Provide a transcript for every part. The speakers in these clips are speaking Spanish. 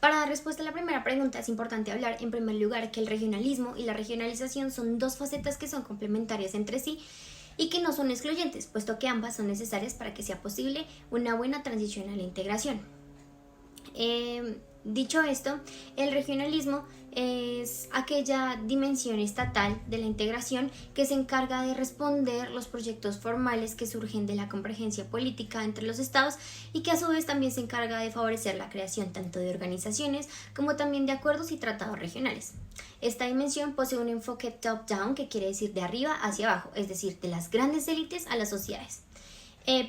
Para dar respuesta a la primera pregunta es importante hablar en primer lugar que el regionalismo y la regionalización son dos facetas que son complementarias entre sí y que no son excluyentes, puesto que ambas son necesarias para que sea posible una buena transición a la integración. Dicho esto, el regionalismo es aquella dimensión estatal de la integración que se encarga de responder los proyectos formales que surgen de la convergencia política entre los estados y que a su vez también se encarga de favorecer la creación tanto de organizaciones como también de acuerdos y tratados regionales. Esta dimensión posee un enfoque top-down, que quiere decir de arriba hacia abajo, es decir, de las grandes élites a las sociedades.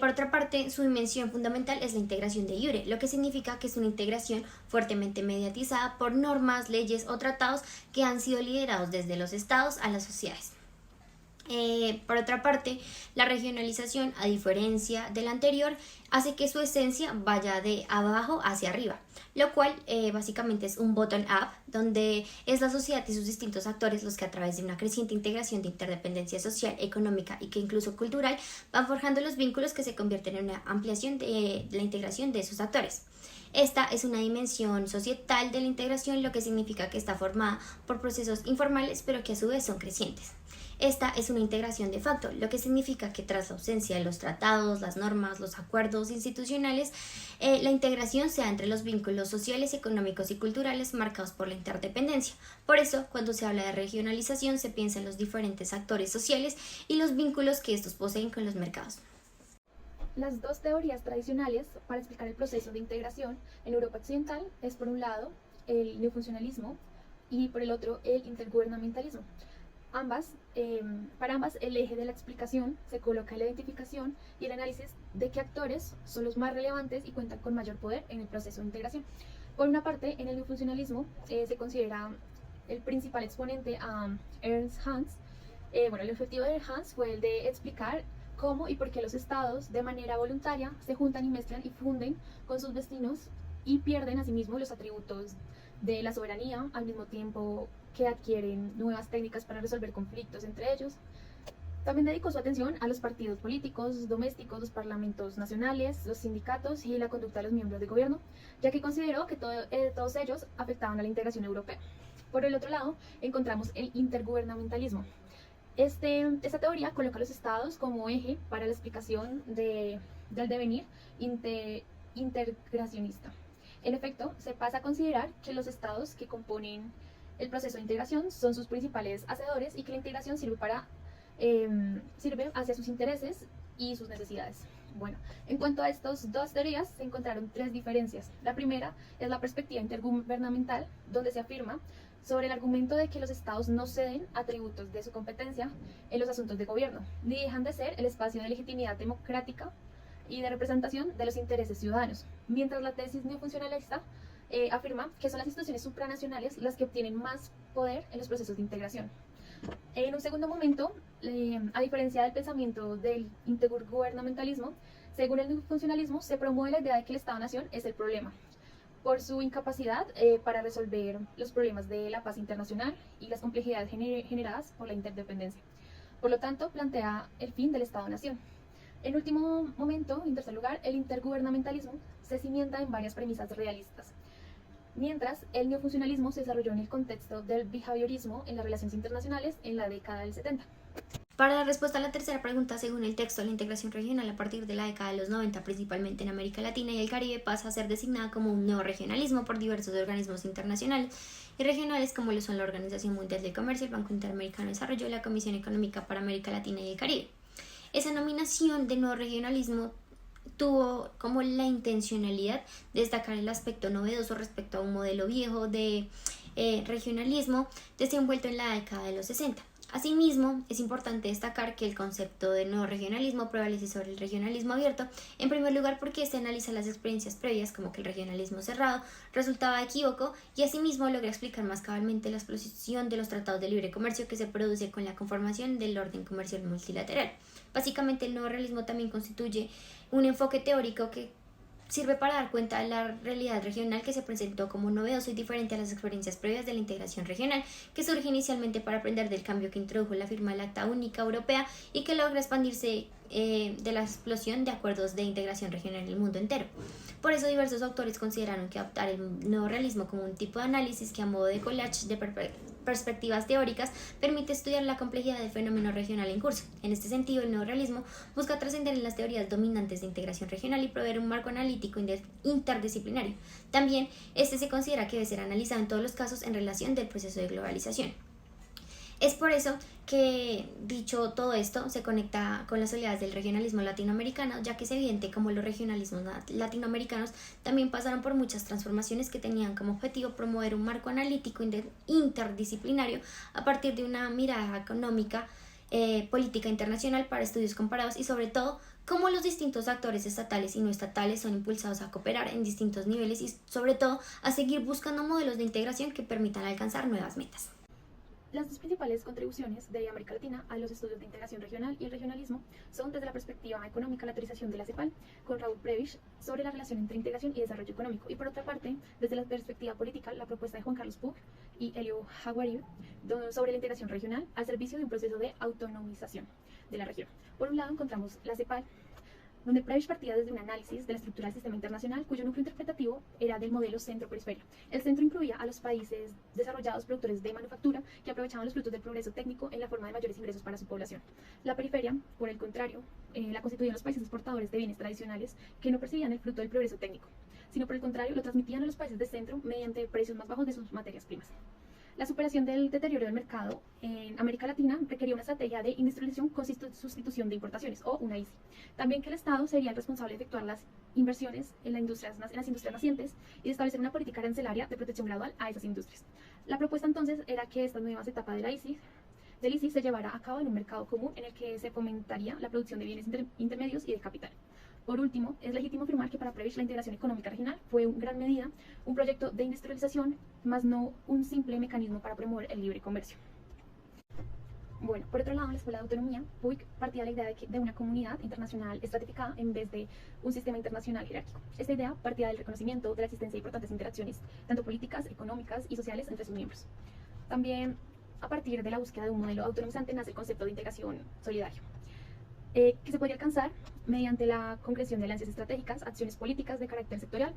Por otra parte, su dimensión fundamental es la integración de iure, lo que significa que es una integración fuertemente mediatizada por normas, leyes o tratados que han sido liderados desde los estados a las sociedades. Por otra parte, la regionalización, a diferencia de la anterior, hace que su esencia vaya de abajo hacia arriba, lo cual básicamente es un bottom-up, donde es la sociedad y sus distintos actores los que a través de una creciente integración de interdependencia social, económica y que incluso cultural van forjando los vínculos que se convierten en una ampliación de la integración de esos actores. Esta es una dimensión societal de la integración, lo que significa que está formada por procesos informales pero que a su vez son crecientes. Esta es una integración de facto, lo que significa que tras la ausencia de los tratados, las normas, los acuerdos institucionales, la integración se da entre los vínculos sociales, económicos y culturales marcados por la interdependencia. Por eso, cuando se habla de regionalización, se piensa en los diferentes actores sociales y los vínculos que estos poseen con los mercados. Las dos teorías tradicionales para explicar el proceso de integración en Europa Occidental es, por un lado, el neofuncionalismo y por el otro, el intergubernamentalismo. Para ambas, el eje de la explicación se coloca en la identificación y el análisis de qué actores son los más relevantes y cuentan con mayor poder en el proceso de integración. Por una parte, en el neofuncionalismo se considera el principal exponente a Ernst Hans. El objetivo de Hans fue el de explicar cómo y por qué los estados de manera voluntaria se juntan y mezclan y funden con sus vecinos y pierden asimismo los atributos de la soberanía, al mismo tiempo que adquieren nuevas técnicas para resolver conflictos entre ellos. También dedicó su atención a los partidos políticos domésticos, los parlamentos nacionales, los sindicatos y la conducta de los miembros del gobierno, ya que consideró que todos ellos afectaban a la integración europea. Por el otro lado, encontramos el intergubernamentalismo. Esta teoría coloca a los estados como eje para la explicación del devenir integracionista. En efecto, se pasa a considerar que los estados que componen el proceso de integración son sus principales hacedores y que la integración sirve hacia sus intereses y sus necesidades. Bueno, en cuanto a estas dos teorías, se encontraron tres diferencias. La primera es la perspectiva intergubernamental, donde se afirma sobre el argumento de que los estados no ceden atributos de su competencia en los asuntos de gobierno, ni dejan de ser el espacio de legitimidad democrática y de representación de los intereses ciudadanos, mientras la tesis neofuncionalista afirma que son las instituciones supranacionales las que obtienen más poder en los procesos de integración. En un segundo momento, a diferencia del pensamiento del intergubernamentalismo, según el neofuncionalismo se promueve la idea de que el Estado-nación es el problema, por su incapacidad para resolver los problemas de la paz internacional y las complejidades generadas por la interdependencia. Por lo tanto, plantea el fin del Estado-nación. En último momento, en tercer lugar, el intergubernamentalismo se cimienta en varias premisas realistas, mientras el neofuncionalismo se desarrolló en el contexto del behaviorismo en las relaciones internacionales en la década del 70. Para la respuesta a la tercera pregunta, según el texto, la integración regional a partir de la década de los 90, principalmente en América Latina y el Caribe, pasa a ser designada como un neorregionalismo por diversos organismos internacionales y regionales como lo son la Organización Mundial del Comercio, el Banco Interamericano de Desarrollo y la Comisión Económica para América Latina y el Caribe. Esa nominación de neorregionalismo tuvo como la intencionalidad de destacar el aspecto novedoso respecto a un modelo viejo de regionalismo desenvuelto en la década de los 60. Asimismo, es importante destacar que el concepto de nuevo regionalismo prevalece sobre el regionalismo abierto, en primer lugar porque este analiza las experiencias previas, como que el regionalismo cerrado resultaba equívoco, y asimismo logra explicar más cabalmente la exposición de los tratados de libre comercio que se produce con la conformación del orden comercial multilateral. Básicamente, el nuevo realismo también constituye un enfoque teórico que sirve para dar cuenta de la realidad regional que se presentó como novedoso y diferente a las experiencias previas de la integración regional, que surge inicialmente para aprender del cambio que introdujo la firma del Acta Única Europea y que logra expandirse de la explosión de acuerdos de integración regional en el mundo entero. Por eso diversos autores consideraron que adoptar el neorrealismo como un tipo de análisis que a modo de collage de perspectivas teóricas permite estudiar la complejidad del fenómeno regional en curso. En este sentido, el neorrealismo busca trascender en las teorías dominantes de integración regional y proveer un marco analítico interdisciplinario. También este se considera que debe ser analizado en todos los casos en relación del proceso de globalización. Es por eso que, dicho todo esto, se conecta con las oleadas del regionalismo latinoamericano, ya que es evidente como los regionalismos latinoamericanos también pasaron por muchas transformaciones que tenían como objetivo promover un marco analítico interdisciplinario a partir de una mirada económica, política internacional para estudios comparados y sobre todo cómo los distintos actores estatales y no estatales son impulsados a cooperar en distintos niveles y sobre todo a seguir buscando modelos de integración que permitan alcanzar nuevas metas. Las dos principales contribuciones de América Latina a los estudios de integración regional y el regionalismo son desde la perspectiva económica la teorización de la CEPAL con Raúl Prebisch sobre la relación entre integración y desarrollo económico y por otra parte desde la perspectiva política la propuesta de Juan Carlos Puig y Elio Jaguaribe sobre la integración regional al servicio de un proceso de autonomización de la región. Por un lado encontramos la CEPAL, donde Prebisch partía desde un análisis de la estructura del sistema internacional cuyo núcleo interpretativo era del modelo centro-periferia. El centro incluía a los países desarrollados productores de manufactura que aprovechaban los frutos del progreso técnico en la forma de mayores ingresos para su población. La periferia, por el contrario, la constituían los países exportadores de bienes tradicionales que no percibían el fruto del progreso técnico, sino por el contrario lo transmitían a los países de centro mediante precios más bajos de sus materias primas. La superación del deterioro del mercado en América Latina requería una estrategia de industrialización con sustitución de importaciones, o una ISI. También que el Estado sería el responsable de efectuar las inversiones en las industrias nacientes y de establecer una política arancelaria de protección gradual a esas industrias. La propuesta entonces era que esta nueva etapa de la ISI se llevara a cabo en un mercado común en el que se fomentaría la producción de bienes intermedios y de capital. Por último, es legítimo afirmar que para Prebisch la integración económica regional fue en gran medida un proyecto de industrialización, más no un simple mecanismo para promover el libre comercio. Bueno, por otro lado, en la Escuela de Autonomía, Puig partía de la idea de una comunidad internacional estratificada en vez de un sistema internacional jerárquico. Esta idea partía del reconocimiento de la existencia de importantes interacciones, tanto políticas, económicas y sociales entre sus miembros. También, a partir de la búsqueda de un modelo autonomizante, nace el concepto de integración solidaria, que se podría alcanzar mediante la concreción de alianzas estratégicas, acciones políticas de carácter sectorial,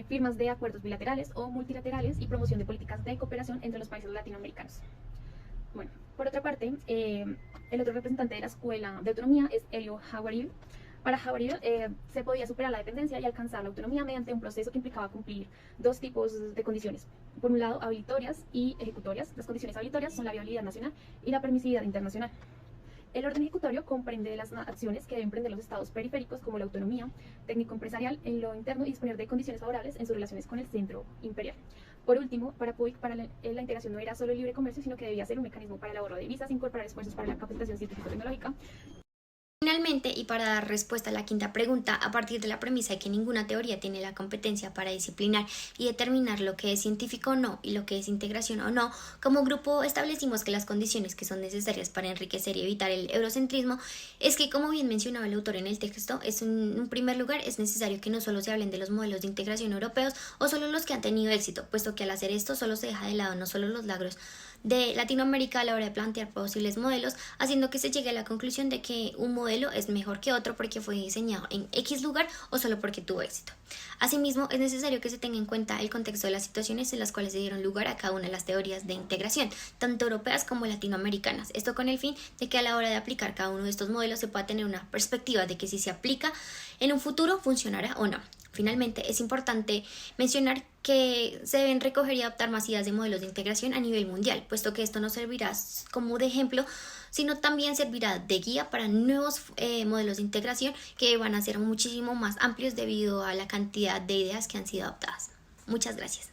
firmas de acuerdos bilaterales o multilaterales y promoción de políticas de cooperación entre los países latinoamericanos. Bueno, por otra parte, el otro representante de la Escuela de Autonomía es Elio Jaguaribe. Para Jaguaribe se podía superar la dependencia y alcanzar la autonomía mediante un proceso que implicaba cumplir dos tipos de condiciones. Por un lado, habilitorias y ejecutorias. Las condiciones habilitorias son la viabilidad nacional y la permisividad internacional. El orden ejecutorio comprende las acciones que deben emprender los estados periféricos como la autonomía técnico-empresarial en lo interno y disponer de condiciones favorables en sus relaciones con el centro imperial. Por último, para Puig, la integración no era solo el libre comercio, sino que debía ser un mecanismo para el ahorro de divisas, incorporar esfuerzos para la capacitación científico-tecnológica. Finalmente, y para dar respuesta a la quinta pregunta, a partir de la premisa de que ninguna teoría tiene la competencia para disciplinar y determinar lo que es científico o no y lo que es integración o no, como grupo establecimos que las condiciones que son necesarias para enriquecer y evitar el eurocentrismo es que, como bien mencionaba el autor en el texto, en un primer lugar es necesario que no solo se hablen de los modelos de integración europeos o solo los que han tenido éxito, puesto que al hacer esto solo se deja de lado no solo los logros de Latinoamérica a la hora de plantear posibles modelos, haciendo que se llegue a la conclusión de que un modelo es mejor que otro porque fue diseñado en X lugar o solo porque tuvo éxito. Asimismo, es necesario que se tenga en cuenta el contexto de las situaciones en las cuales se dieron lugar a cada una de las teorías de integración, tanto europeas como latinoamericanas. Esto con el fin de que a la hora de aplicar cada uno de estos modelos se pueda tener una perspectiva de que si se aplica en un futuro funcionará o no. Finalmente, es importante mencionar que se deben recoger y adaptar más ideas de modelos de integración a nivel mundial, puesto que esto no servirá como de ejemplo, sino también servirá de guía para nuevos modelos de integración que van a ser muchísimo más amplios debido a la cantidad de ideas que han sido adoptadas. Muchas gracias.